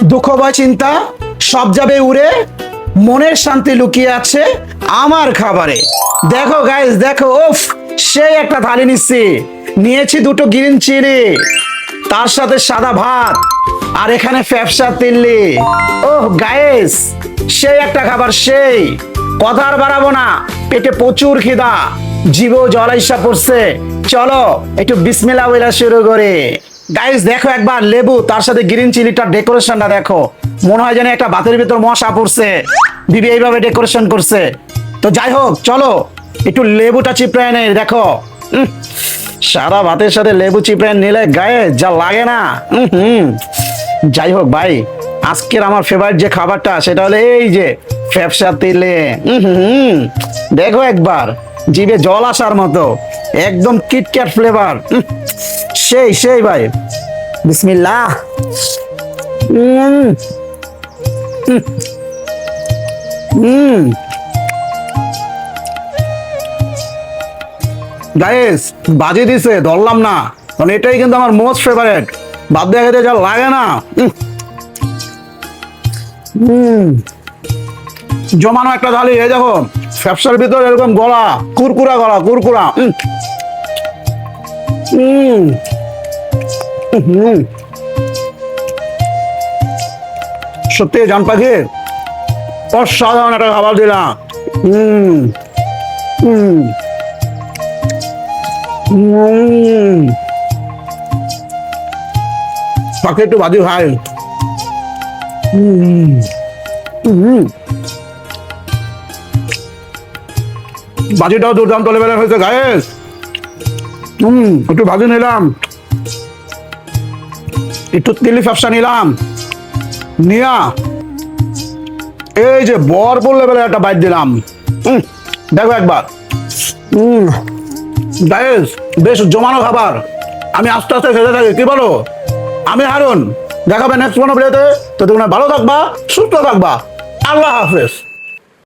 দুঃখ ভয় চিন্তা সব যাবে উড়ে, মনের শান্তি লুকিয়ে আছে আমার খাবারে। দেখো গাইস দেখো, উফ সেই একটা থালি নিয়েছি দুটো গ্রিন চিলি, তার সাথে সাদা ভাত, আর এখানে ফ্যাপসা তিল্লি। ওহ গাইস সেই একটা খাবার, সেই কথা আর বাড়াবো না, পেটে প্রচুর খিদা, জিভেও জল আইসা পড়ছে। চলো একটু বিসমিল্লাহ বইলা শুরু করে। গাইস দেখো একবার লেবু, তার সাথে গ্রিন চিলিটার ডেকোরেশনটা দেখো, মনে হয় যেন একটা ভাতের ভিতর মশা পড়ছে। বিবি এইভাবে ডেকোরেশন করছে। তো যাই হোক চলো একটু লেবুটা চিপড়ায় নেই। দেখো সারা ভাতের সাথে লেবু চিপড়ায় নিলে গায়ে যা লাগে না। যাই হোক ভাই, আজকের আমার ফেভারিট যে খাবারটা সেটা হলো এই যে ফ্যাপসা তিলে। দেখো একবার জিভে জল আসার মতো, একদম কিটক্যাট ফ্লেভার। সেই সেই ভাই, বিসমিল্লাহ। গাইস বাজি দিছে, ধরলাম না, কারণ এটাই কিন্তু আমার মোস্ট ফেভারিট। বাদ দিয়ে খেতে যা লাগে না। জমানো একটা থালি। এই দেখো ফ্যাপসার ভিতর এরকম গলা, কুরকুরা গলা, কুরকুরা। সত্যি জান পাখি, অসাধারণ একটা খাবার দিলাম। পাখি একটু ভাজি খাই। ভাজিটাও দুর্দান্ত লেভেলের হয়েছে গাইস। একটু ভাজি নিলাম, একটু তিলি ফ্যাপসা নিলাম, নিয়া এই যে ভরপুর লেভেলের একটা বাইট দিলাম। দেখো একবার গাইস, বেশ জমানো খাবার। আমি আস্তে আস্তে খেতে থাকি, কি বলো? আমি হারুন, দেখাবে নেক্সট কোনো ভিডিওতে। তো তোমরা ভালো থাকবা, সুস্থ থাকবা। আল্লাহ হাফেজ।